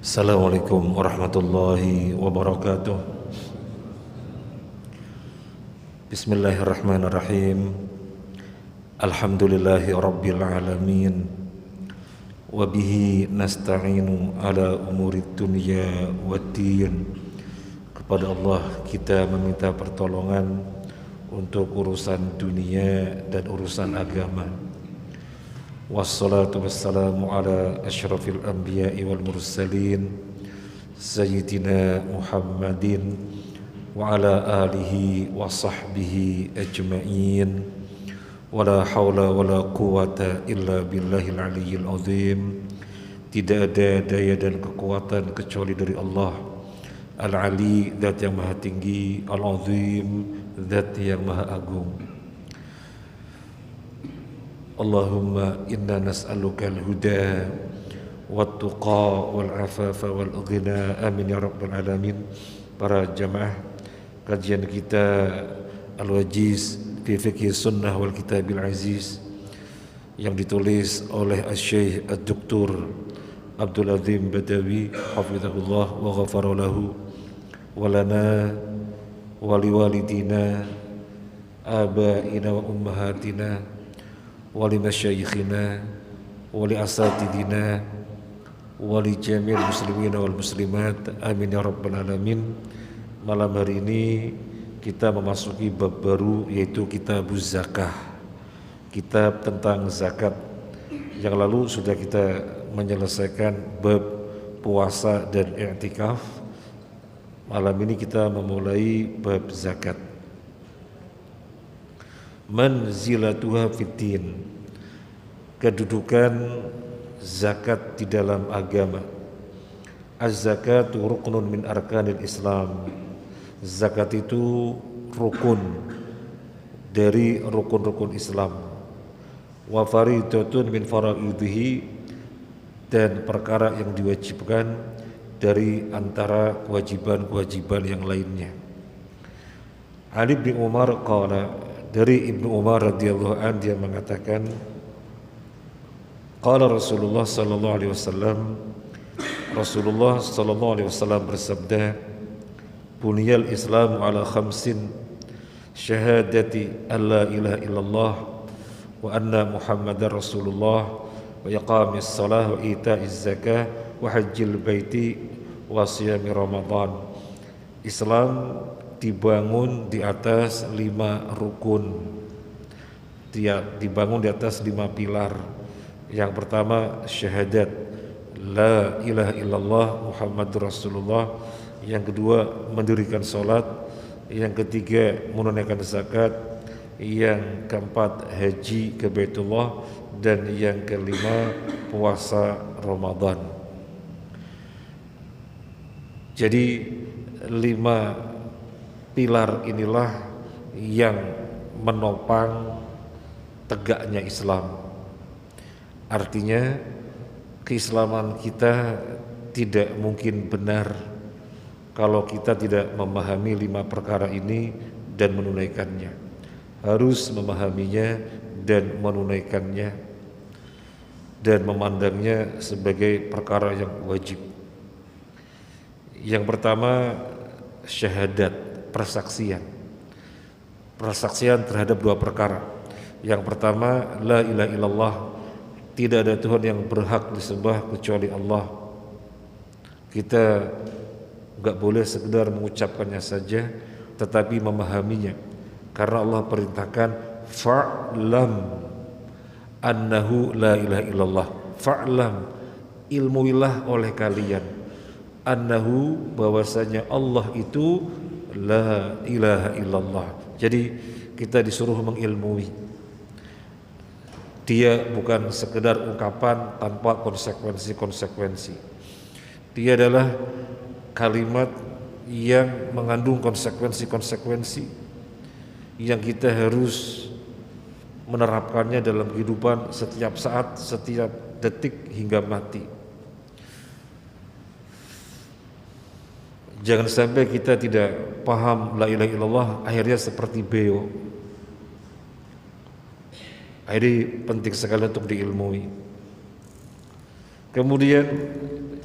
Assalamualaikum warahmatullahi wabarakatuh. Bismillahirrahmanirrahim. Alhamdulillahi rabbil alamin. Wabihi nasta'inu ala umurid dunya waddin. Kepada Allah kita meminta pertolongan untuk urusan dunia dan urusan agama. Wassalatu wassalamu ala asyrafil anbiya'i wal mursalin Sayyidina Muhammadin wa ala alihi wa sahbihi ajma'in. Wala hawla wala quwata illa billahil aliyyil azim. Tidak ada daya dan kekuatan kecuali dari Allah Al-Ali, zat yang maha tinggi, Al-Azim, zat yang maha agung. Allahumma inna nas'aluka al-huda wat-tuqa wal-afafa wal-ghina, amin ya rabbal alamin. Para jamaah, kajian kita Al-Wajiz fi Fiqh Sunnah wal Kitabil Aziz yang ditulis oleh Asy-Syaikh Ad-Doktor Abdul Azim Badawi hafizahullah wa ghafara lahu wa lana wa liwalidina abaina wa ummahatina wali masyayikhina wali asatidina wali jami'il muslimina wal muslimat, amin ya rabbal alamin. Malam hari ini kita memasuki bab baru, yaitu kitabuz zakah, kitab tentang zakat. Yang lalu sudah kita menyelesaikan bab puasa dan i'tikaf. Malam ini kita memulai bab zakat. Manzilatuha fiddin, kedudukan zakat di dalam agama. Az-zakatu ruknun min arkanil Islam. Zakat itu rukun dari rukun-rukun Islam. Wa faridatun min faraidhihi, dan perkara yang diwajibkan dari antara kewajiban-kewajiban yang lainnya. Ali bin Umar qala, dari Ibnu Umar radhiyallahu anhu, dia mengatakan, qala Rasulullah sallallahu alaihi wasallam, Rasulullah sallallahu alaihi wasallam bersabda, buniyal Islamu ala khamsin, syahadati alla ilaha illallah wa anna Muhammadar Rasulullah wa iqamis salah wa ita'iz zakah wa hajjil baiti wa siyami Ramadan. Islam dibangun di atas 5 rukun. Dia dibangun di atas 5 pilar. Yang pertama syahadat la ilaha illallah Muhammadur Rasulullah. Yang kedua mendirikan salat. Yang ketiga menunaikan zakat. Yang keempat haji ke Baitullah. Dan yang kelima puasa Ramadan. Jadi 5 pilar inilah yang menopang tegaknya Islam. Artinya keislaman kita tidak mungkin benar kalau kita tidak memahami 5 perkara ini dan menunaikannya. Harus memahaminya dan menunaikannya dan memandangnya sebagai perkara yang wajib. Yang pertama syahadat, persaksian. Persaksian terhadap 2 perkara. Yang pertama la ilaha illallah, tidak ada Tuhan yang berhak disembah kecuali Allah. Kita enggak boleh sekedar mengucapkannya saja, tetapi memahaminya. Karena Allah perintahkan fa'lam annahu la ilaha illallah. Fa'lam, ilmuilah oleh kalian, annahu, bahwasanya Allah itu la ilaha illallah. Jadi kita disuruh mengilmui. Dia bukan sekedar ungkapan tanpa konsekuensi-konsekuensi. Dia adalah kalimat yang mengandung konsekuensi-konsekuensi yang kita harus menerapkannya dalam kehidupan setiap saat, setiap detik hingga mati. Jangan sampai kita tidak paham la ilaha illallah, akhirnya seperti beo. Ini penting sekali untuk diilmui. Kemudian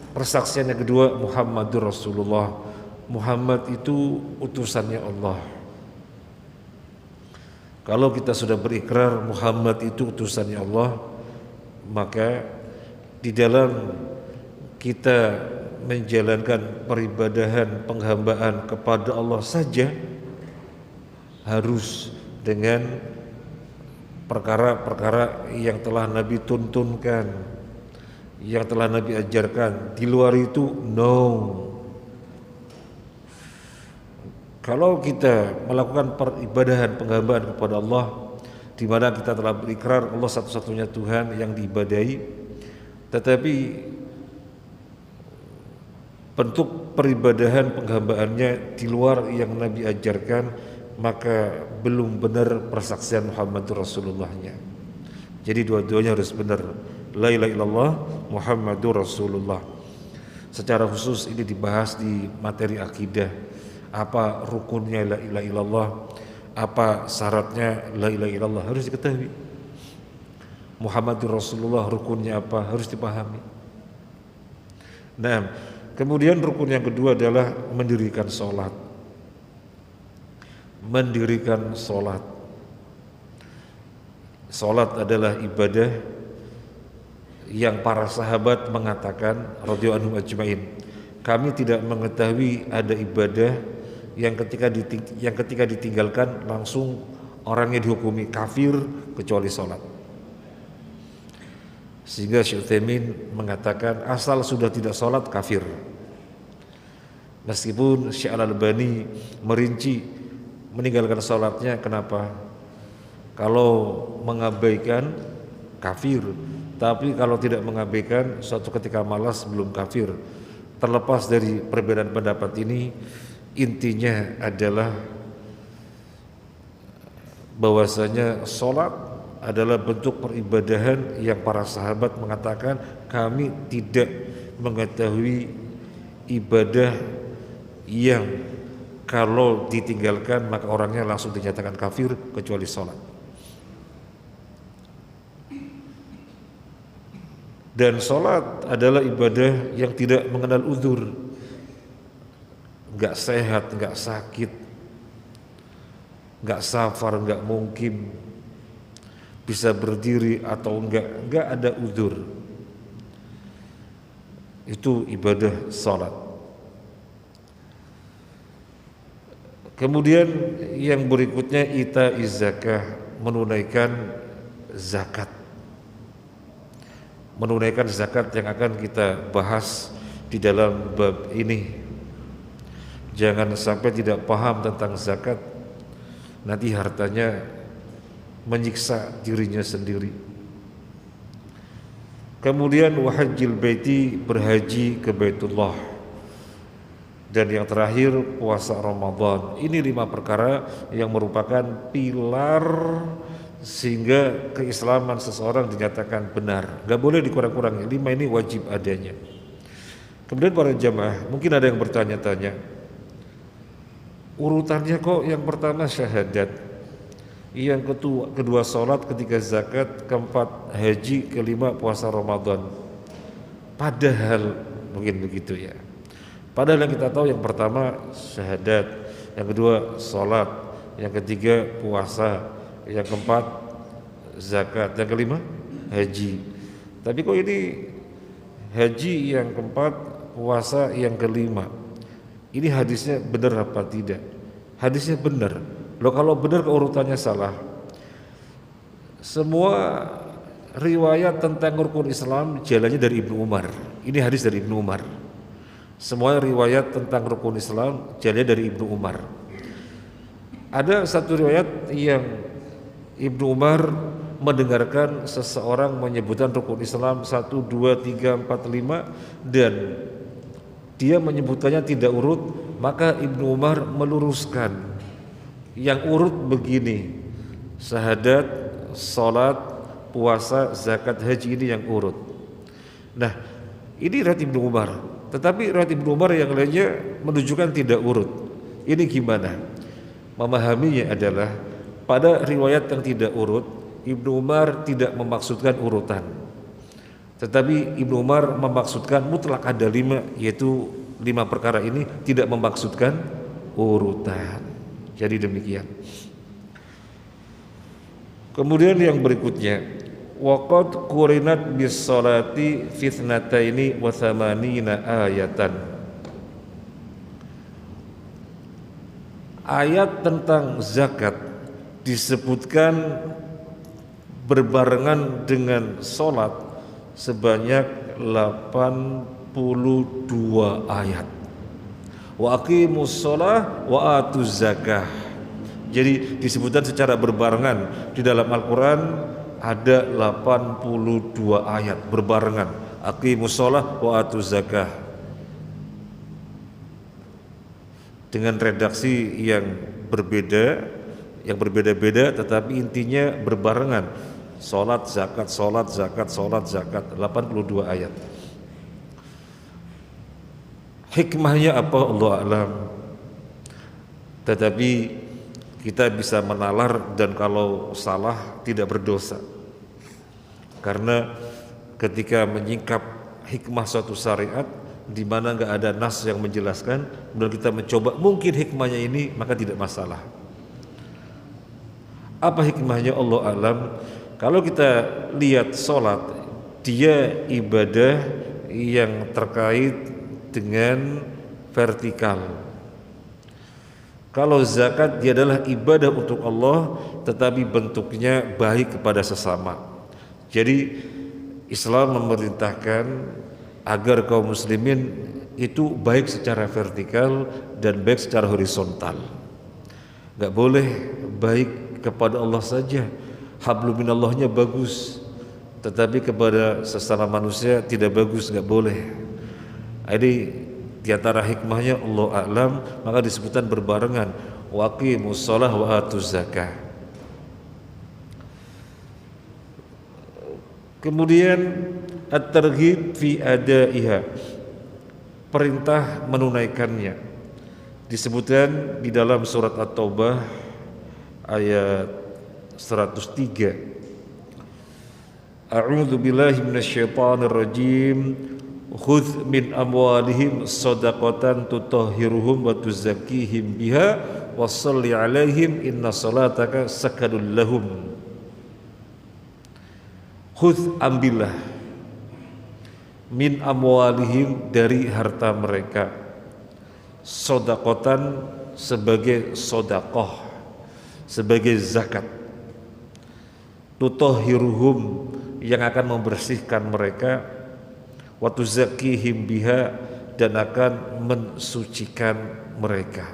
Persaksian yang kedua, Muhammadur Rasulullah. Muhammad itu utusannya Allah. Kalau kita sudah berikrar Muhammad itu utusannya Allah, maka di dalam kita menjalankan peribadahan penghambaan kepada Allah saja harus dengan perkara-perkara yang telah Nabi tuntunkan, yang telah Nabi ajarkan. Di luar itu no. Kalau kita melakukan peribadahan penghambaan kepada Allah, di mana kita telah berikrar Allah satu-satunya Tuhan yang diibadahi, tetapi bentuk peribadahan penghambaannya di luar yang Nabi ajarkan, maka belum benar persaksian Muhammadur Rasulullahnya. Jadi dua-duanya harus benar. La ilaha illallah Muhammadur Rasulullah. Secara khusus ini dibahas di materi akidah. Apa rukunnya la ilaha illallah, apa syaratnya la ilaha illallah harus diketahui. Muhammadur Rasulullah rukunnya apa harus dipahami. Nah, kemudian rukun yang kedua adalah mendirikan sholat. Mendirikan sholat. Sholat adalah ibadah yang para sahabat mengatakan radhiyallahu anhum ajmain, kami tidak mengetahui ada ibadah yang ketika ditinggalkan langsung orangnya dihukumi kafir kecuali sholat. Sehingga Syekh Utsaimin mengatakan asal sudah tidak sholat kafir. Meskipun Syekh Al-Albani merinci meninggalkan sholatnya kenapa? Kalau mengabaikan kafir, tapi kalau tidak mengabaikan suatu ketika malas belum kafir. Terlepas dari perbedaan pendapat ini, intinya adalah bahwasanya sholat adalah bentuk peribadahan yang para sahabat mengatakan kami tidak mengetahui ibadah yang kalau ditinggalkan maka orangnya langsung dinyatakan kafir kecuali sholat. Dan sholat adalah ibadah yang tidak mengenal uzur, nggak sehat, nggak sakit, nggak safar, nggak mungkin, bisa berdiri atau nggak ada uzur. Itu ibadah sholat. Kemudian yang berikutnya ita zakah, menunaikan zakat. Menunaikan zakat yang akan kita bahas di dalam bab ini. Jangan sampai tidak paham tentang zakat, nanti hartanya menyiksa dirinya sendiri. Kemudian wahajjil baiti, berhaji ke Baitullah. Dan yang terakhir puasa Ramadan. Ini 5 perkara yang merupakan pilar sehingga keislaman seseorang dinyatakan benar. Gak boleh dikurang-kurangi. 5 ini wajib adanya. Kemudian para jamaah, mungkin ada yang bertanya-tanya, urutannya kok yang pertama syahadat, yang kedua sholat, ketiga zakat, keempat haji, kelima puasa Ramadan. Padahal mungkin begitu ya. Padahal yang kita tahu yang pertama syahadat, yang kedua sholat, yang ketiga puasa, yang keempat zakat, yang kelima haji. Tapi kok ini haji yang keempat, puasa yang kelima. Ini hadisnya benar apa tidak? Hadisnya benar. Loh kalau benar keurutannya salah. Semua riwayat tentang rukun Islam jalannya dari Ibnu Umar. Ini hadis dari Ibnu Umar. Semua riwayat tentang rukun Islam jalannya dari Ibnu Umar. Ada satu riwayat yang Ibnu Umar mendengarkan seseorang menyebutkan rukun Islam 1, 2, 3, 4, 5 dan dia menyebutkannya tidak urut, maka Ibnu Umar meluruskan yang urut begini: syahadat, salat, puasa, zakat, haji, ini yang urut. Nah, ini riwayat Ibnu Umar. Tetapi riwayat Ibnu Umar yang lainnya menunjukkan tidak urut. Ini gimana? Memahaminya adalah pada riwayat yang tidak urut, Ibnu Umar tidak memaksudkan urutan. Tetapi Ibnu Umar memaksudkan mutlak ada 5, yaitu 5 perkara ini, tidak memaksudkan urutan. Jadi demikian. Kemudian yang berikutnya, waqad qurinat bis salati fitnataini wa thamanina ayatan. Ayat tentang zakat disebutkan berbarengan dengan salat sebanyak 82 ayat. Wa aqimus shalah wa atuz zakah. Jadi disebutkan secara berbarengan. Di dalam Al-Quran ada 82 ayat berbarengan. Aqimus shalah wa atuz zakah. Dengan redaksi yang berbeda-beda, tetapi intinya berbarengan. Salat, zakat, salat, zakat, salat, zakat, 82 ayat. Hikmahnya apa Allah alam. Tetapi kita bisa menalar, dan kalau salah tidak berdosa. Karena ketika menyingkap hikmah suatu syariat di mana nggak ada nas yang menjelaskan, kemudian kita mencoba mungkin hikmahnya ini, maka tidak masalah. Apa hikmahnya Allah alam? Kalau kita lihat sholat, dia ibadah yang terkait dengan vertikal. Kalau zakat, dia adalah ibadah untuk Allah, tetapi bentuknya baik kepada sesama. Jadi Islam memerintahkan agar kaum muslimin itu baik secara vertikal dan baik secara horizontal. Gak boleh baik kepada Allah saja, hablum minallahnya bagus, tetapi kepada sesama manusia tidak bagus, gak boleh. Jadi di antara hikmahnya Allah a'lam, maka disebutkan berbarengan waqimus shalah wa atuz zakah. Kemudian at-targhib fi adaiha, perintah menunaikannya, disebutkan di dalam surat At-Taubah ayat 103. A'udzu billahi minasyaitonir rajim. Khudh min amwalihim shadaqatan tutahhiruhum wa tuzakkihim biha wa shalli 'alaihim inna salataka sakanul lahum. Khudh, ambillah, min amwalihim, dari harta mereka, shadaqatan, sebagai sedekah, sebagai zakat, tutahhiruhum, yang akan membersihkan mereka, wa tuzakkihim biha, dan akan mensucikan mereka.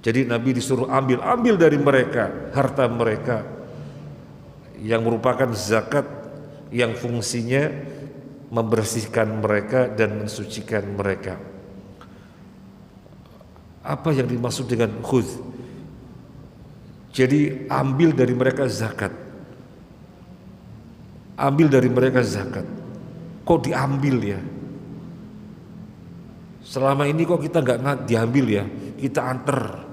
Jadi Nabi disuruh ambil dari mereka harta mereka yang merupakan zakat, yang fungsinya membersihkan mereka dan mensucikan mereka. Apa yang dimaksud dengan khudh? Jadi ambil dari mereka zakat. Ambil dari mereka zakat. Kok diambil ya? Selama ini kok kita nggak diambil ya? Kita antar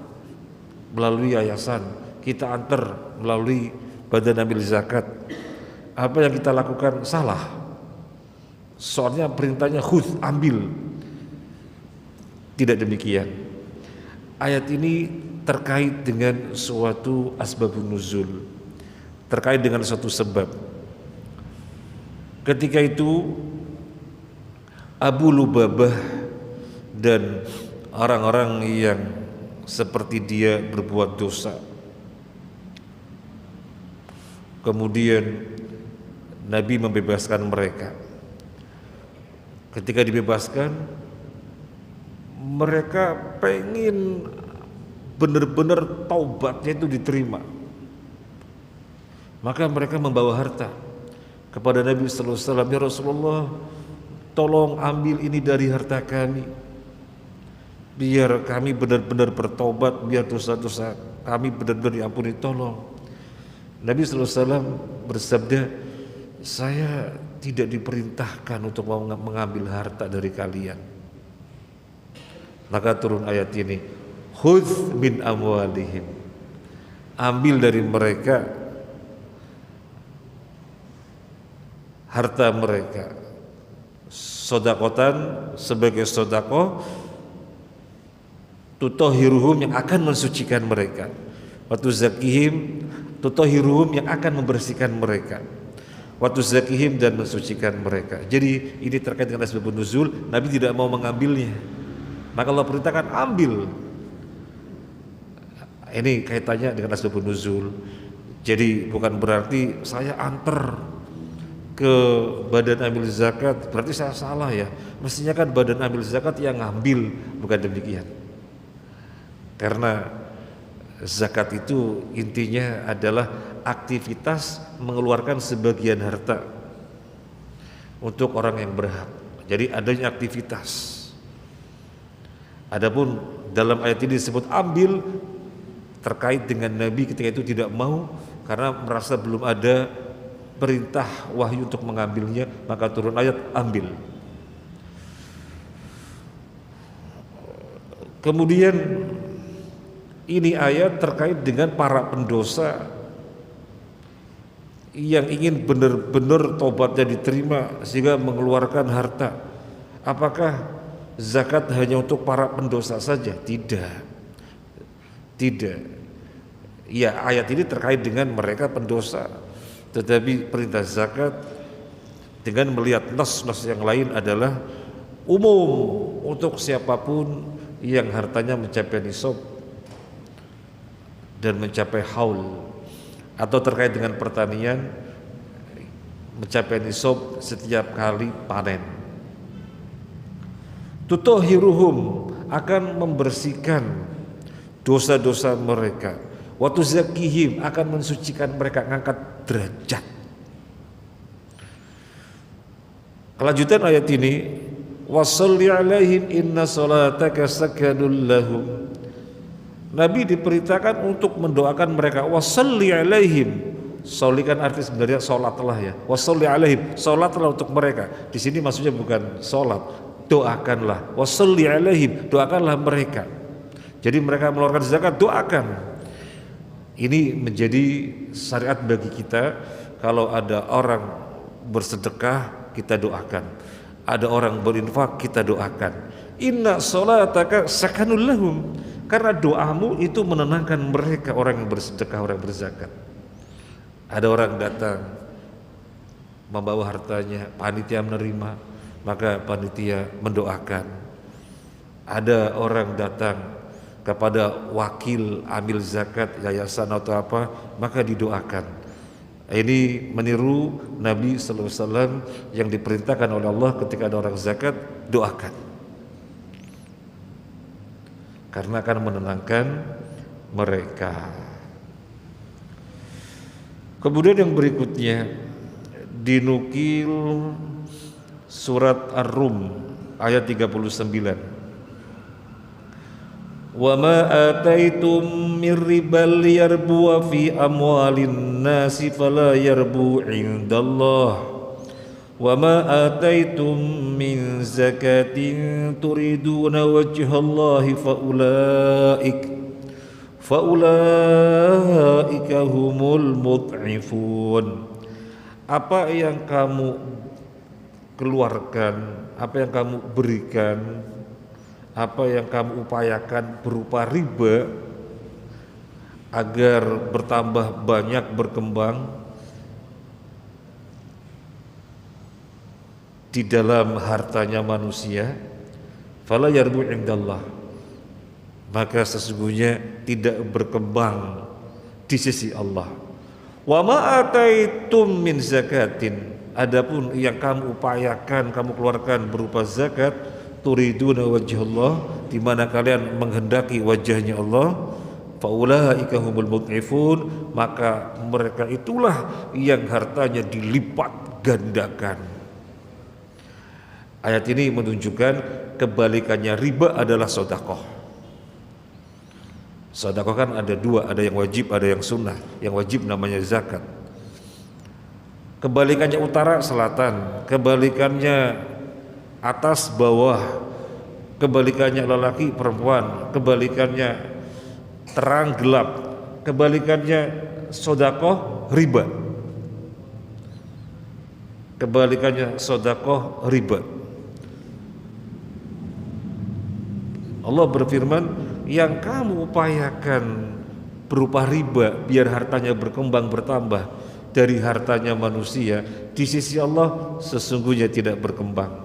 melalui yayasan, kita antar melalui badan ambil zakat. Apa yang kita lakukan salah? Soalnya perintahnya khudh, ambil. Tidak demikian. Ayat ini terkait dengan suatu asbabun nuzul, terkait dengan suatu sebab. Ketika itu Abu Lubabah dan orang-orang yang seperti dia berbuat dosa. Kemudian Nabi membebaskan mereka. Ketika dibebaskan, mereka pengen benar-benar taubatnya itu diterima. Maka mereka membawa harta kepada Nabi sallallahu alaihi wasallam, ya Rasulullah, tolong ambil ini dari harta kami, biar kami benar-benar bertobat, biar dosa-dosa kami benar-benar diampuni, tolong. Nabi sallallahu alaihi wasallam bersabda, saya tidak diperintahkan untuk mengambil harta dari kalian. Maka turun ayat ini, khudh min amwalihim, ambil dari mereka harta mereka. Sodakotan sebagai sodako tutohiruhum yang akan mensucikan mereka, waktu zakihim tutohiruhum yang akan membersihkan mereka, waktu zakihim dan mensucikan mereka. Jadi ini terkait dengan asbabun nuzul. Nabi tidak mau mengambilnya, maka Allah perintahkan ambil. Ini kaitannya dengan asbabun nuzul. Jadi bukan berarti saya antar ke badan amil zakat berarti saya salah ya. Mestinya kan badan amil zakat yang ngambil, bukan demikian. Karena zakat itu intinya adalah aktivitas mengeluarkan sebagian harta untuk orang yang berhak. Jadi adanya aktivitas. Adapun dalam ayat ini disebut ambil terkait dengan Nabi ketika itu tidak mau karena merasa belum ada perintah wahyu untuk mengambilnya, maka turun ayat ambil. Kemudian ini ayat terkait dengan para pendosa yang ingin benar-benar tobatnya diterima sehingga mengeluarkan harta. Apakah zakat hanya untuk para pendosa saja? Tidak. Ya, ayat ini terkait dengan mereka pendosa. Tetapi perintah zakat dengan melihat nas-nas yang lain adalah umum untuk siapapun yang hartanya mencapai nisab dan mencapai haul, atau terkait dengan pertanian mencapai nisab setiap kali panen. Tutohiruhum akan membersihkan dosa-dosa mereka. Waktu zakihim akan mensucikan mereka, ngangkat derajat. Kelanjutan ayat ini, washolli alaihim inna salataka sakanul lahum. Nabi diperintahkan untuk mendoakan mereka. Washolli alaihim, sholli kan arti sebenarnya sholatlah ya. Washolli alaihim, sholatlah untuk mereka. Di sini maksudnya bukan sholat, doakanlah. Washolli alaihim, doakanlah mereka. Jadi mereka mengeluarkan zakat, doakan. Ini menjadi syariat bagi kita. Kalau ada orang bersedekah, kita doakan. Ada orang berinfak, kita doakan. Inna sholataka sakanul lahum, karena doamu itu menenangkan mereka, orang yang bersedekah, orang yang berzakat. Ada orang datang membawa hartanya, panitia menerima, maka panitia mendoakan. Ada orang datang kepada wakil amil zakat yayasan atau apa, maka didoakan. Ini meniru Nabi sallallahu alaihi wasallam yang diperintahkan oleh Allah ketika ada orang zakat, doakan. Karena akan menenangkan mereka. Kemudian yang berikutnya dinukil surat Ar-Rum ayat 39. Wa ma ataitum mir ribal yarbu fi amwalin nasi fala yarbu indallah wa ma ataitum min zakatin turiduna wajhallahi faulaika humul mud'ifun. Apa yang kamu keluarkan, apa yang kamu berikan, apa yang kamu upayakan berupa riba agar bertambah banyak, berkembang di dalam hartanya manusia, fala yarbu indallah, maka sesungguhnya tidak berkembang di sisi Allah. Wa ma ataitum min zakatin, adapun yang kamu upayakan, kamu keluarkan berupa zakat, turiduna wajhallah, di mana kalian menghendaki wajahnya Allah, faulaika humul mud'ifun, maka mereka itulah yang hartanya dilipat gandakan. Ayat ini menunjukkan kebalikannya riba adalah sedekah. Sedekah kan ada dua, ada yang wajib, ada yang sunnah. Yang wajib namanya zakat. Kebalikannya utara selatan, kebalikannya atas bawah, kebalikannya lelaki perempuan, kebalikannya terang gelap, kebalikannya sedekah riba. kebalikannya sedekah riba. Allah berfirman, yang kamu upayakan berupa riba biar hartanya berkembang bertambah dari hartanya manusia, di sisi Allah sesungguhnya tidak berkembang.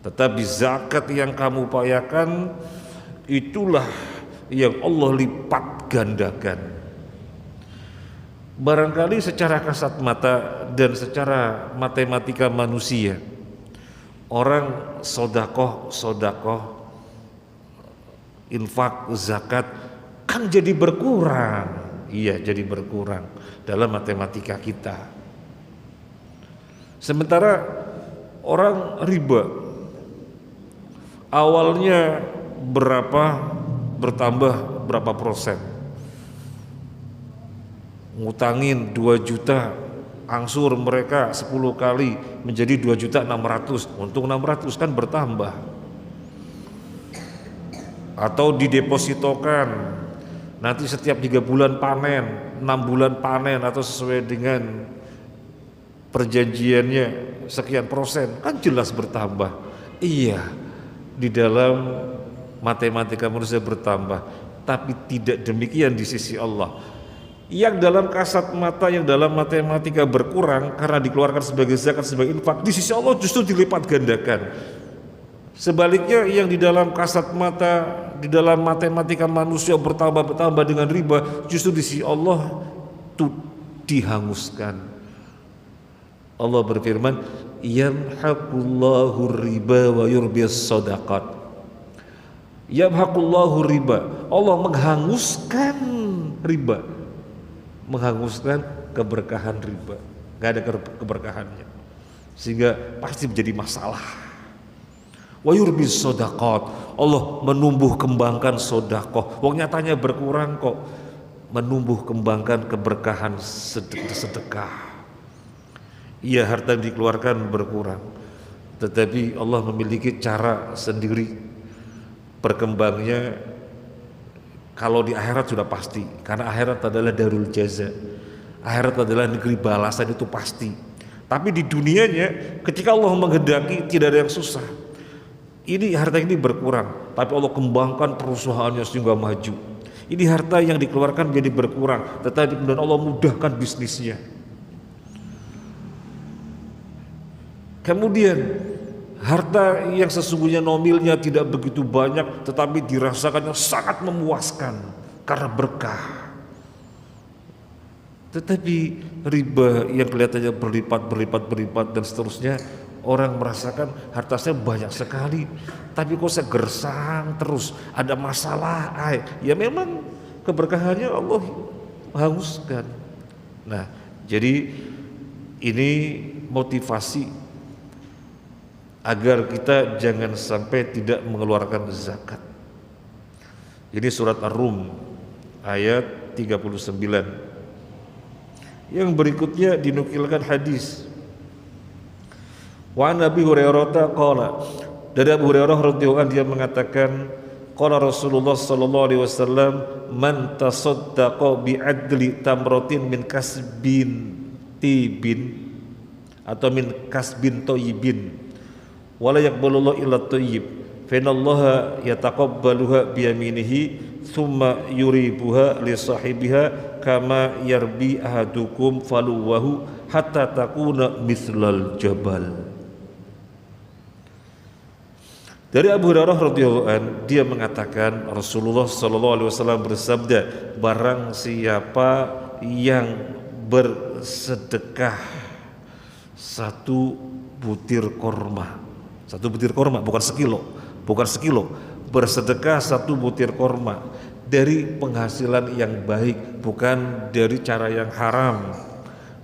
Tetapi zakat yang kamu upayakan, itulah yang Allah lipat gandakan. Barangkali secara kasat mata dan secara matematika manusia, orang sodakoh, infak, zakat kan jadi berkurang. Iya, jadi berkurang dalam matematika kita. Sementara orang riba awalnya berapa, bertambah berapa persen. Ngutangin 2 juta, angsur mereka 10 kali menjadi 2.600.000, untung 600 kan bertambah. Atau didepositokan, nanti setiap 3 bulan panen, 6 bulan panen, atau sesuai dengan perjanjiannya sekian persen, kan jelas bertambah. Iya, di dalam matematika manusia bertambah, tapi tidak demikian di sisi Allah. Yang dalam kasat mata, yang dalam matematika berkurang karena dikeluarkan sebagai zakat, sebagai infak, di sisi Allah justru dilipat gandakan. Sebaliknya yang di dalam kasat mata, di dalam matematika manusia bertambah dengan riba, justru di sisi Allah itu dihanguskan. Allah berfirman, yamhaqullahu riba wa yurbis shadaqat. Yamhaqullahu riba, Allah menghanguskan riba, menghanguskan keberkahan riba, nggak ada keberkahannya, sehingga pasti menjadi masalah. Wa yurbis shadaqat, Allah menumbuh kembangkan sedekah. Wong nyatanya berkurang kok, menumbuh kembangkan keberkahan sedekah. Iya, harta yang dikeluarkan berkurang, tetapi Allah memiliki cara sendiri berkembangnya. Kalau di akhirat sudah pasti, karena akhirat adalah darul jaza, akhirat adalah negeri balasan, itu pasti. Tapi di dunianya ketika Allah menghendaki tidak ada yang susah. Ini harta ini berkurang, tapi Allah kembangkan perusahaannya sehingga maju. Ini harta yang dikeluarkan menjadi berkurang, tetapi kemudian Allah mudahkan bisnisnya. Kemudian harta yang sesungguhnya nomilnya tidak begitu banyak, tetapi dirasakannya sangat memuaskan karena berkah. Tetapi riba yang kelihatannya berlipat dan seterusnya, orang merasakan harta saya banyak sekali, tapi kok saya gersang terus, ada masalah. Ya memang keberkahannya Allah hanguskan. Nah, jadi ini motivasi agar kita jangan sampai tidak mengeluarkan zakat. Ini surat Ar-Rum ayat 39. Yang berikutnya dinukilkan hadis. Wa an Abi Hurairah qala, dari Abu Hurairah radhiyallahu anhu dia mengatakan, qala Rasulullah sallallahu alaihi wasallam, man tasaddaqa bi adli tamratin min kasbin tibin atau min kasbin thayyibin wala yaqbalullahu illa thayyib fa innallaha yataqabbaluha bi yaminihi thumma yuribuha li sahibiha kama yarbi ahadukum faluwahu hatta takuna mithlal jabal. Dari Abu Hurairah radhiyallahu an, dia mengatakan Rasulullah sallallahu alaihi wasallam bersabda, barang siapa yang bersedekah satu butir korma, bukan sekilo, bersedekah satu butir korma dari penghasilan yang baik, bukan dari cara yang haram,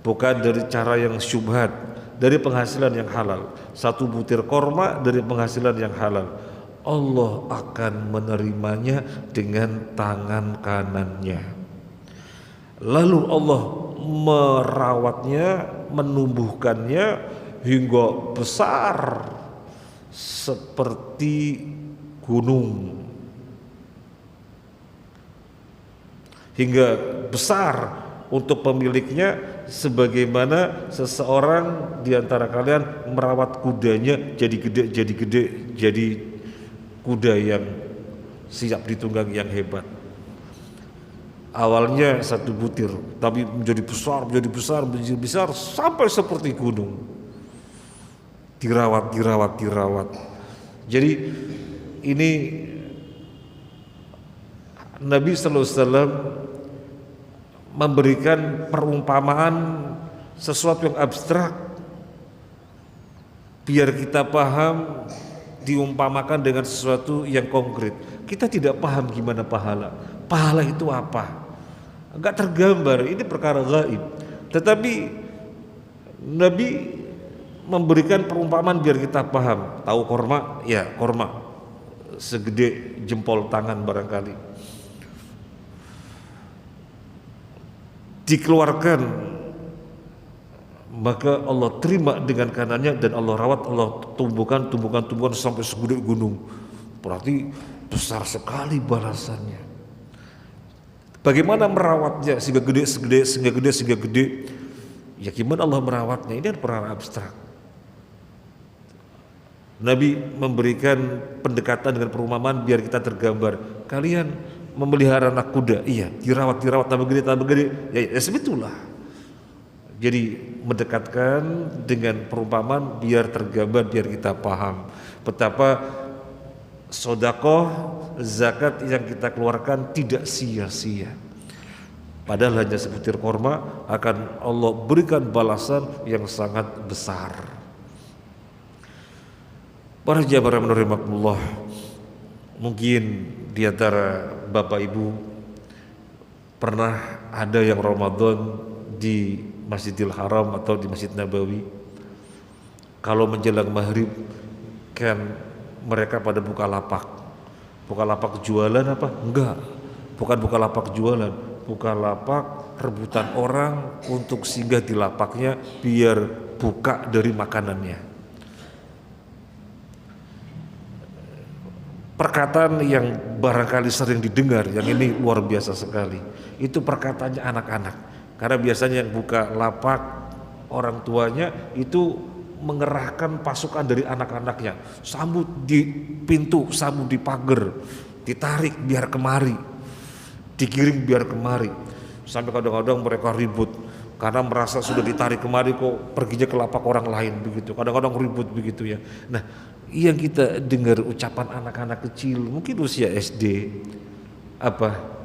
bukan dari cara yang syubhat, dari penghasilan yang halal. Satu butir korma dari penghasilan yang halal, Allah akan menerimanya dengan tangan kanannya. Lalu Allah merawatnya, menumbuhkannya hingga besar seperti gunung, hingga besar untuk pemiliknya sebagaimana seseorang di antara kalian merawat kudanya jadi gede, jadi kuda yang siap ditunggangi yang hebat. Awalnya satu butir, tapi menjadi besar sampai seperti gunung. Dirawat. Jadi ini Nabi sallallahu alaihi wasallam memberikan perumpamaan sesuatu yang abstrak biar kita paham, diumpamakan dengan sesuatu yang konkret. Kita tidak paham gimana pahala. Pahala itu apa? Enggak tergambar, ini perkara gaib. Tetapi Nabi memberikan perumpamaan biar kita paham. Tahu korma? Ya, korma segede jempol tangan barangkali. Dikeluarkan, maka Allah terima dengan kanannya dan Allah rawat, Allah tumbuhkan sampai segede gunung. Berarti besar sekali balasannya. Bagaimana merawatnya sehingga gede? Ya gimana Allah merawatnya? Ini adalah perkara abstrak. Nabi memberikan pendekatan dengan perumpamaan biar kita tergambar. Kalian memelihara anak kuda, iya, dirawat tambah gede. Ya sebetulnya. Jadi mendekatkan dengan perumpamaan biar tergambar, biar kita paham betapa sedekah zakat yang kita keluarkan tidak sia-sia. Padahal hanya sebutir korma akan Allah berikan balasan yang sangat besar. Para jamaah rahimakumullah, mungkin di antara Bapak Ibu pernah ada yang Ramadan di Masjidil Haram atau di Masjid Nabawi. Kalau menjelang maghrib kan mereka pada buka lapak jualan apa? Enggak, bukan buka lapak jualan, buka lapak rebutan orang untuk singgah di lapaknya biar buka dari makanannya. Perkataan yang barangkali sering didengar, yang ini luar biasa sekali. Itu perkataannya anak-anak. Karena biasanya yang buka lapak orang tuanya itu mengerahkan pasukan dari anak-anaknya. Sambut di pintu, sambut di pagar, ditarik biar kemari, digiring biar kemari. Sampai kadang-kadang mereka ribut karena merasa sudah ditarik kemari kok perginya ke lapak orang lain begitu. Kadang-kadang ribut begitu ya. Nah, yang kita dengar ucapan anak-anak kecil mungkin usia SD apa?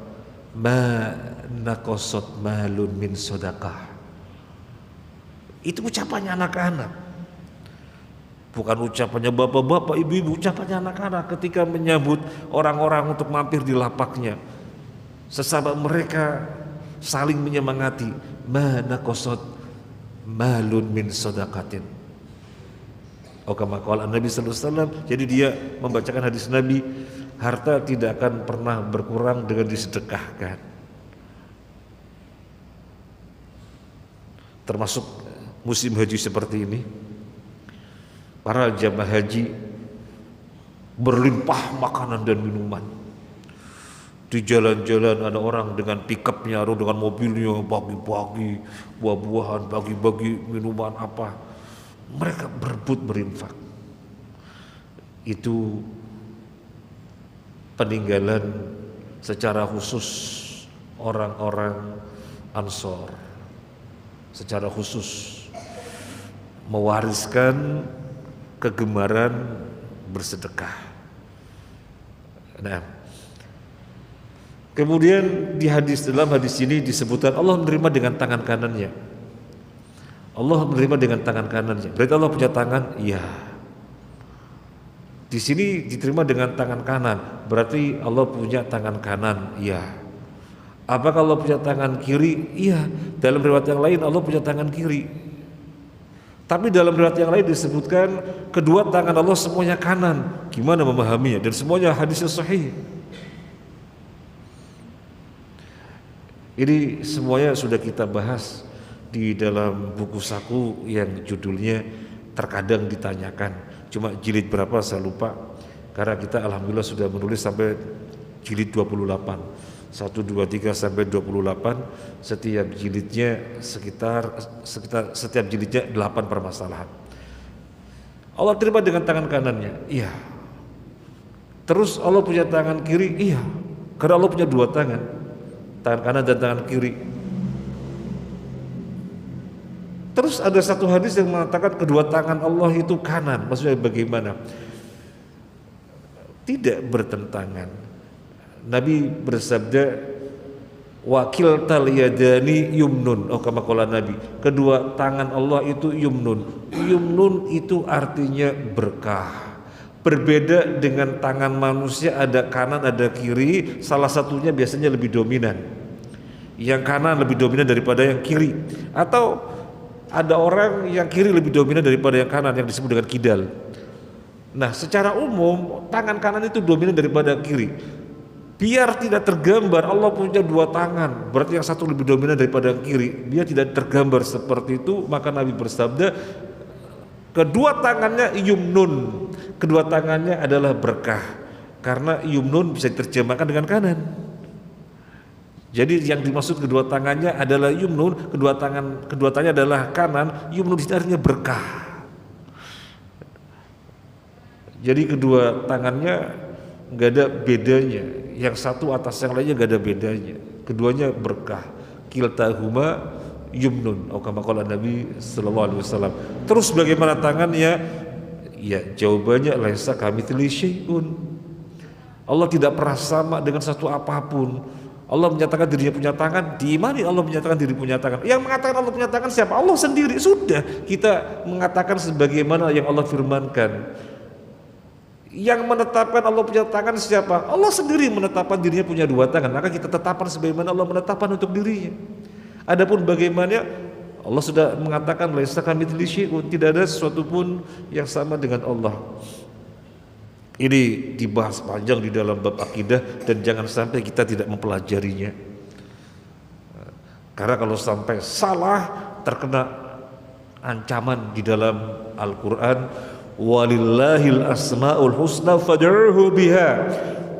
Ma naqasat malun min sedekah. Itu ucapannya anak-anak. Bukan ucapannya bapak-bapak, ibu-ibu, ucapannya anak-anak ketika menyambut orang-orang untuk mampir di lapaknya. Sesama mereka saling menyemangati. Ma naqasat malun min sedekatin. Kama qala Nabi sallallahu alaihi wasallam. Jadi dia membacakan hadis Nabi, harta tidak akan pernah berkurang dengan disedekahkan. Termasuk musim haji seperti ini, para jamaah haji berlimpah makanan dan minuman. Di jalan-jalan ada orang dengan pickupnya, dengan mobilnya, bagi-bagi buah-buahan, bagi-bagi minuman apa. Mereka berebut berinfak. Itu peninggalan secara khusus orang-orang Ansor. Secara khusus mewariskan kegemaran bersedekah. Nah, kemudian dalam hadis ini disebutkan Allah menerima dengan tangan kanannya. Allah menerima dengan tangan kanannya. Berarti Allah punya tangan? Iya. Di sini diterima dengan tangan kanan. Berarti Allah punya tangan kanan? Iya. Apakah Allah punya tangan kiri? Iya. Dalam riwayat yang lain Allah punya tangan kiri. Tapi dalam riwayat yang lain disebutkan kedua tangan Allah semuanya kanan. Gimana memahaminya? Dan semuanya hadisnya sahih. Ini semuanya sudah kita bahas di dalam buku saku yang judulnya terkadang ditanyakan. Cuma jilid berapa saya lupa. Karena kita alhamdulillah sudah menulis sampai jilid 28. 1, 2, 3 sampai 28. Setiap jilidnya setiap jilidnya 8 permasalahan. Allah terima dengan tangan kanannya, iya. Terus Allah punya tangan kiri, iya. Karena Allah punya 2 tangan, tangan kanan dan tangan kiri. Terus ada satu hadis yang mengatakan kedua tangan Allah itu kanan. Maksudnya bagaimana? Tidak bertentangan. Nabi bersabda, wakil tal yadani yumnun. Oh, kama qala Nabi, kedua tangan Allah itu yumnun. Yumnun itu artinya berkah. Berbeda dengan tangan manusia, ada kanan ada kiri, salah satunya biasanya lebih dominan. Yang kanan lebih dominan daripada yang kiri. Atau ada orang yang kiri lebih dominan daripada yang kanan, yang disebut dengan kidal. Nah, secara umum tangan kanan itu dominan daripada kiri. Biar tidak tergambar Allah punya 2 tangan, berarti yang satu lebih dominan daripada yang kiri. Dia tidak tergambar seperti itu, maka Nabi bersabda, kedua tangannya yumnun, kedua tangannya adalah berkah. Karena yumnun bisa diterjemahkan dengan kanan. Jadi yang dimaksud kedua tangannya adalah yumnun, kedua tangannya adalah kanan. Yumnun itu artinya berkah. Jadi kedua tangannya nggak ada bedanya, yang satu atas yang lainnya nggak ada bedanya. Keduanya berkah. Kiltahuma yumnun, atau kama qala Nabi sallallahu alaihi wasallam. Terus bagaimana tangannya? Ya, jawabannya laisa kamitslihi syai'un. Allah tidak pernah sama dengan satu apapun. Allah menyatakan dirinya punya tangan, diimani Allah menyatakan diri punya tangan. Yang mengatakan Allah punya tangan siapa? Allah sendiri. Sudah, kita mengatakan sebagaimana yang Allah firmankan. Yang menetapkan Allah punya tangan siapa? Allah sendiri menetapkan dirinya punya 2 tangan. Maka kita tetapkan sebagaimana Allah menetapkan untuk dirinya. Adapun bagaimana, Allah sudah mengatakan laisa kamitslihi syai'un, tidak ada sesuatu pun yang sama dengan Allah. Ini dibahas panjang di dalam bab akidah dan jangan sampai kita tidak mempelajarinya. Karena kalau sampai salah terkena ancaman di dalam Al-Qur'an, walillahil asmaul husna fad'uhu biha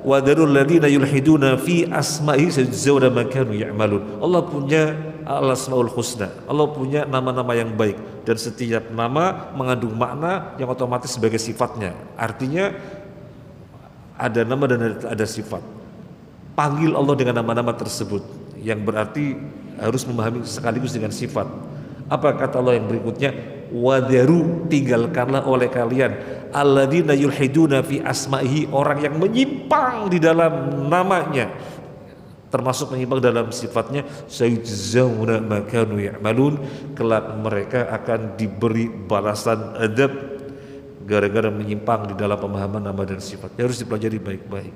wa darul ladzina yulhiduna fi asma'i sayujzauna ma kanu ya'malun. Allah punya al-asmaul husna. Allah punya nama-nama yang baik dan setiap nama mengandung makna yang otomatis sebagai sifatnya. Artinya ada nama dan ada sifat. Panggil Allah dengan nama-nama tersebut, yang berarti harus memahami sekaligus dengan sifat. Apa kata Allah yang berikutnya? Wadharu, tinggalkanlah oleh kalian alladzina yulhiduna fi asma'ihi, orang yang menyimpang di dalam namanya, termasuk menyimpang dalam sifatnya. Sayujzauna ma kanu ya'malun, kelak mereka akan diberi balasan adab gara-gara menyimpang di dalam pemahaman nama dan sifatnya. Harus dipelajari baik-baik.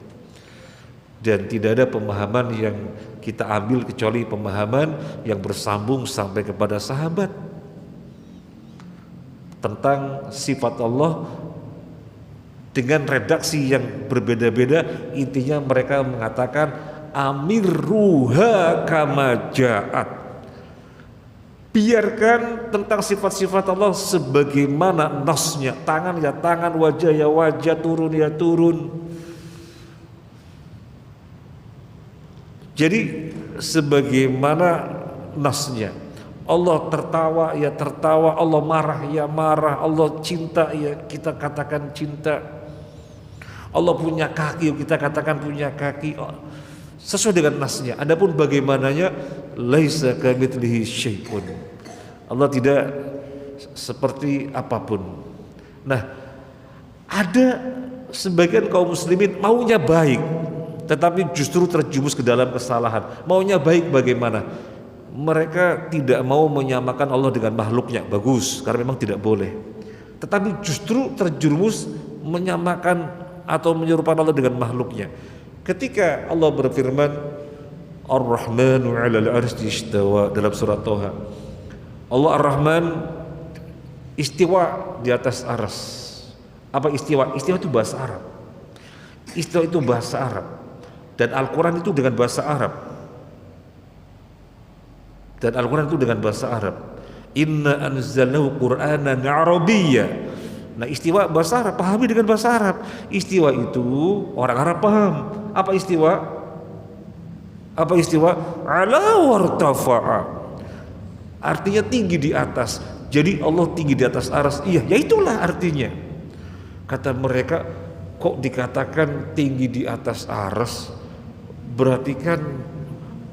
Dan tidak ada pemahaman yang kita ambil kecuali pemahaman yang bersambung sampai kepada sahabat tentang sifat Allah dengan redaksi yang berbeda-beda. Intinya mereka mengatakan amirruha kama ja'at, biarkan tentang sifat-sifat Allah sebagaimana nasnya. Tangan ya tangan, wajah ya wajah, turun ya turun. Jadi sebagaimana nasnya. Allah tertawa ya tertawa, Allah marah ya marah, Allah cinta ya kita katakan cinta. Allah punya kaki, kita katakan punya kaki, sesuai dengan nasnya. Adapun bagaimananya, laisa kamitslihi syai'un. Allah tidak seperti apapun. Nah, ada sebagian kaum muslimin maunya baik, tetapi justru terjumus ke dalam kesalahan. Maunya baik bagaimana? Mereka tidak mau menyamakan Allah dengan makhluknya. Bagus, karena memang tidak boleh. Tetapi justru terjerumus menyamakan atau menyerupakan Allah dengan makhluknya. Ketika Allah berfirman Ar-Rahmanu 'alal 'arsy istawa dalam surat Thaha, Allah Ar-Rahman istiwa di atas aras. Apa istiwa? Istiwa itu bahasa Arab. Istiwa itu bahasa Arab. Dan Al-Quran itu dengan bahasa Arab. Dan Al-Quran itu dengan bahasa Arab. Inna anzalnahu Qur'anan Arabiyya. Nah, istiwa bahasa Arab, pahami dengan bahasa Arab. Istiwa itu orang Arab paham. Apa istiwa? Apa istiwa? Ala wartafa'a. Artinya tinggi di atas. Jadi Allah tinggi di atas arsy. Iya, ya itulah artinya. Kata mereka, kok dikatakan tinggi di atas arsy? Berarti kan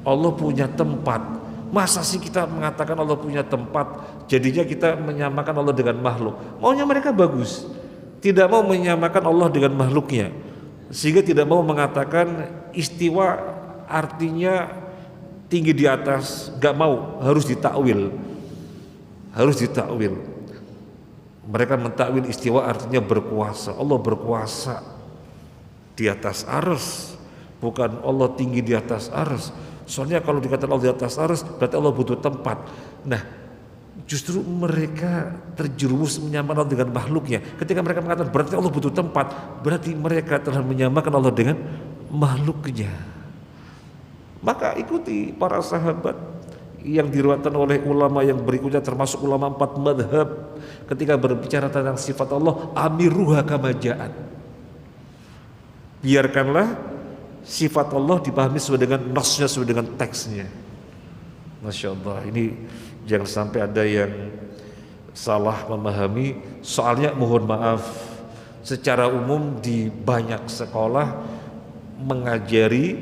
Allah punya tempat. Masa sih kita mengatakan Allah punya tempat? Jadinya kita menyamakan Allah dengan makhluk. Maunya mereka bagus, tidak mau menyamakan Allah dengan makhluknya, sehingga tidak mau mengatakan istiwa artinya tinggi di atas. Gak mau, harus ditakwil. Mereka mentakwil istiwa artinya berkuasa. Allah berkuasa di atas arsy, bukan Allah tinggi di atas arsy. Soalnya kalau dikatakan Allah di atas arsy berarti Allah butuh tempat. Nah, justru mereka terjerumus menyamakan Allah dengan makhluknya. Ketika mereka mengatakan berarti Allah butuh tempat, berarti mereka telah menyamakan Allah dengan makhluknya. Maka ikuti para sahabat yang diriwayatkan oleh ulama yang berikutnya, termasuk ulama 4 madhab, ketika berbicara tentang sifat Allah, amiruha kama ja'at. Biarkanlah sifat Allah dipahami sesuai dengan nasnya, sesuai dengan teksnya. Masya Allah, ini jangan sampai ada yang salah memahami. Soalnya mohon maaf, secara umum di banyak sekolah mengajari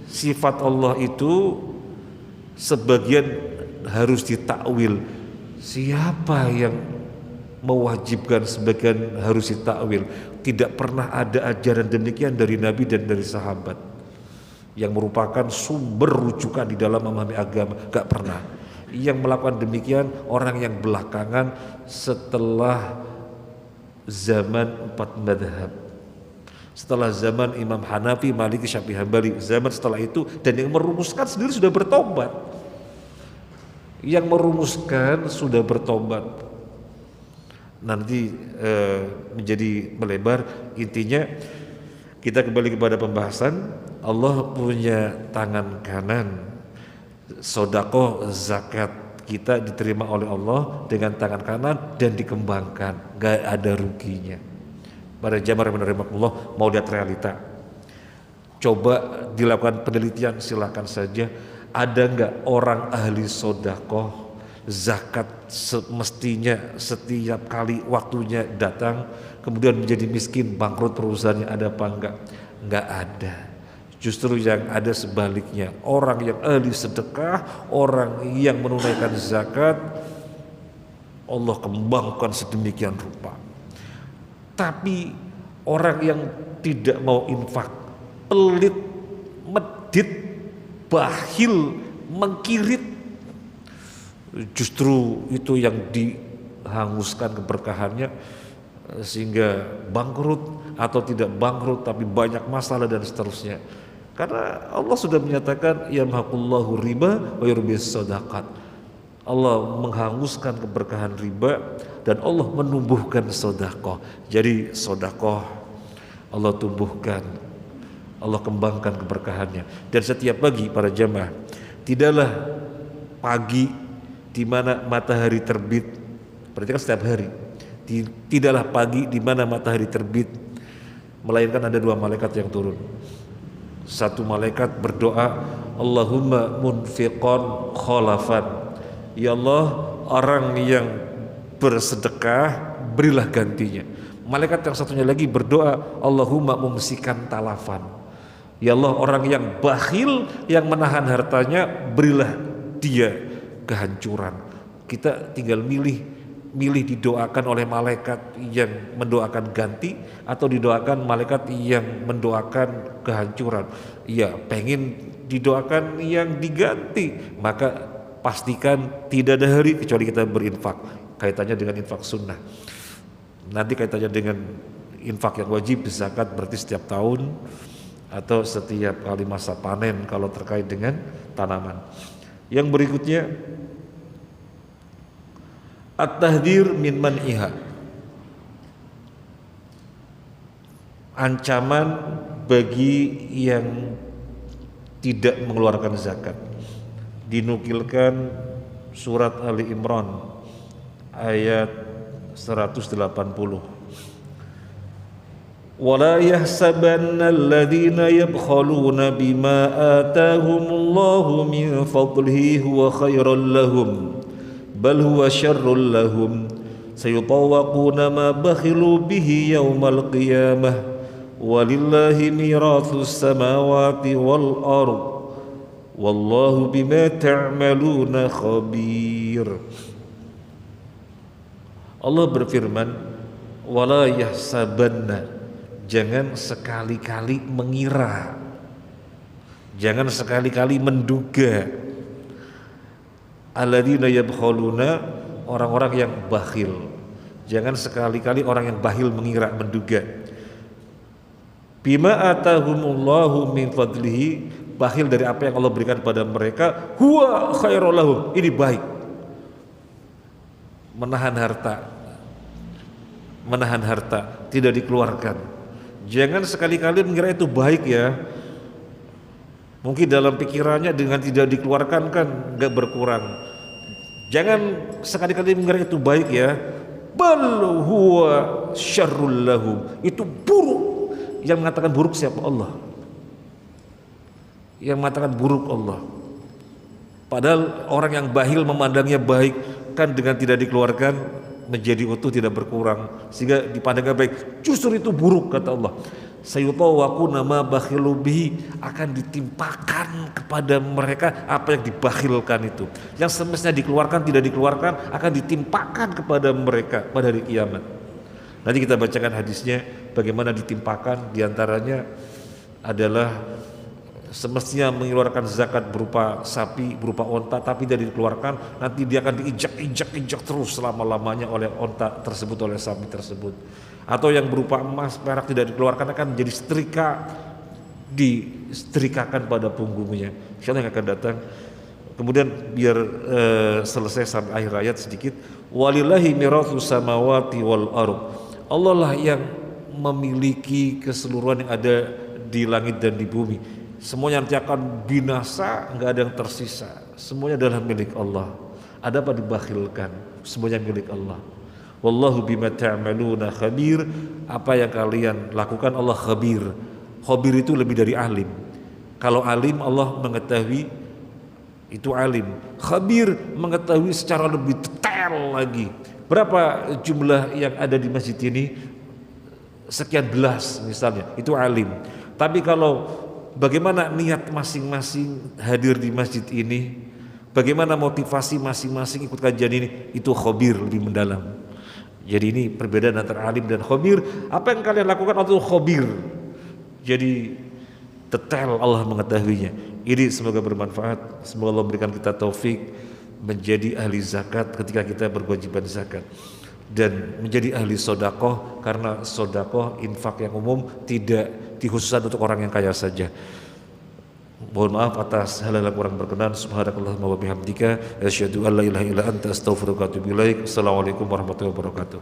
sifat Allah itu sebagian harus ditakwil. Siapa yang mewajibkan sebagian harus ditakwil? Tidak pernah ada ajaran demikian dari Nabi dan dari sahabat yang merupakan sumber rujukan di dalam memahami agama. Gak pernah. Yang melakukan demikian orang yang belakangan setelah zaman 4 madhab, setelah zaman Imam Hanafi, Maliki, Syafi'i, Hambali, zaman setelah itu. Dan yang merumuskan sendiri sudah bertobat. Yang merumuskan sudah bertobat. Nanti menjadi melebar. Intinya kita kembali kepada pembahasan. Allah punya tangan kanan. Sedekah zakat kita diterima oleh Allah dengan tangan kanan dan dikembangkan, gak ada ruginya. Para jamaah yang menerima Allah, mau lihat realita, coba dilakukan penelitian, silakan saja. Ada nggak orang ahli sedekah zakat semestinya setiap kali waktunya datang kemudian menjadi miskin, bangkrut perusahaannya, ada apa enggak? Enggak ada. Justru yang ada sebaliknya, orang yang ahli sedekah, orang yang menunaikan zakat, Allah kembangkan sedemikian rupa. Tapi orang yang tidak mau infak, pelit, medit, bakhil, mengkirit, justru itu yang dihanguskan keberkahannya, sehingga bangkrut atau tidak bangkrut tapi banyak masalah dan seterusnya. Karena Allah sudah menyatakan yamhaqullahu riba wa yurbis shadaqat. Allah menghanguskan keberkahan riba dan Allah menumbuhkan sedekah. Jadi sedekah Allah tumbuhkan, Allah kembangkan keberkahannya. Dan setiap pagi para jamaah, tidaklah pagi di mana matahari terbit, berarti kan setiap hari. Tidaklah pagi di mana matahari terbit, melainkan ada 2 malaikat yang turun. Satu malaikat berdoa, Allahumma munfiqan khalafan. Ya Allah, orang yang bersedekah berilah gantinya. Malaikat yang satunya lagi berdoa, Allahumma mumsikan talafan. Ya Allah, orang yang bakhil, yang menahan hartanya, berilah dia kehancuran. Kita tinggal milih didoakan oleh malaikat yang mendoakan ganti atau didoakan malaikat yang mendoakan kehancuran. Ya, pengen didoakan yang diganti, maka pastikan tidak ada hari kecuali kita berinfak. Kaitannya dengan infak sunnah. Nanti kaitannya dengan infak yang wajib, zakat, berarti setiap tahun atau setiap kali masa panen kalau terkait dengan tanaman. Yang berikutnya, at-tahdhir min man'iha. Ancaman bagi yang tidak mengeluarkan zakat. Dinukilkan surat Ali Imran ayat 180. ولا يحسبن الذين يبخلون بما آتاهم الله من فضله هو خيرا لهم بل هو شر لهم سيطوقون ما بخلوا به يوم القيامة ولله ميراث السماوات والأرض والله بما تعملون خبير. Allah berfirman, wala yahsabanna, jangan sekali-kali mengira, jangan sekali-kali menduga, alladzina yabkhuluna, orang-orang yang bakhil. Jangan sekali-kali orang yang bakhil mengira, menduga. Bima atahumullahu min fadlihi, bakhil dari apa yang Allah berikan pada mereka, huwa khairul lahum, ini baik. Menahan harta, tidak dikeluarkan. Jangan sekali-kali mengira itu baik ya. Mungkin dalam pikirannya dengan tidak dikeluarkan kan enggak berkurang. Jangan sekali-kali mengira itu baik ya. Bal huwa syarrul lahum, itu buruk. Yang mengatakan buruk siapa? Allah. Yang mengatakan buruk Allah. Padahal orang yang bakhil memandangnya baik, kan dengan tidak dikeluarkan menjadi utuh, tidak berkurang, sehingga dipandangnya baik. Justru itu buruk, kata Allah. Sayutawaquna ma bakhilu bihi, akan ditimpakan kepada mereka apa yang dibakhilkan itu. Yang semestinya dikeluarkan tidak dikeluarkan akan ditimpakan kepada mereka pada hari kiamat. Nanti kita bacakan hadisnya bagaimana ditimpakan. Diantaranya adalah semestinya mengeluarkan zakat berupa sapi, berupa onta, tapi tidak dikeluarkan, nanti dia akan diinjak terus selama-lamanya oleh onta tersebut, oleh sapi tersebut. Atau yang berupa emas, perak tidak dikeluarkan akan menjadi setrika, disetrikakan pada punggungnya. Insyaallah yang akan datang. Kemudian biar selesai sampai akhir ayat sedikit. Walillahi mirathus samawati wal ardh. Allah lah yang memiliki keseluruhan yang ada di langit dan di bumi. Semuanya nanti akan binasa, enggak ada yang tersisa. Semuanya adalah milik Allah. Ada apa dibakhilkan? Semuanya milik Allah. Wallahu bima ta'maluna khabir. Apa yang kalian lakukan Allah khabir. Khabir itu lebih dari alim. Kalau alim Allah mengetahui, itu alim. Khabir mengetahui secara lebih detail lagi. Berapa jumlah yang ada di masjid ini? Sekian belas misalnya, itu alim. Tapi kalau bagaimana niat masing-masing hadir di masjid ini, bagaimana motivasi masing-masing ikut kajian ini, itu khabir, lebih mendalam. Jadi ini perbedaan antara alim dan khabir. Apa yang kalian lakukan itu khabir. Jadi detail Allah mengetahuinya. Ini semoga bermanfaat. Semoga Allah memberikan kita taufik menjadi ahli zakat ketika kita berkewajiban zakat, dan menjadi ahli sodakoh, karena sodakoh infak yang umum tidak dikhususkan untuk orang yang kaya saja. Mohon maaf atas hal-hal yang kurang berkenan. Subhanakallahumma wa bihamdika asyhadu an la ilaha illa anta astaghfiruka wa atubu ilaik. Assalamualaikum warahmatullahi wabarakatuh.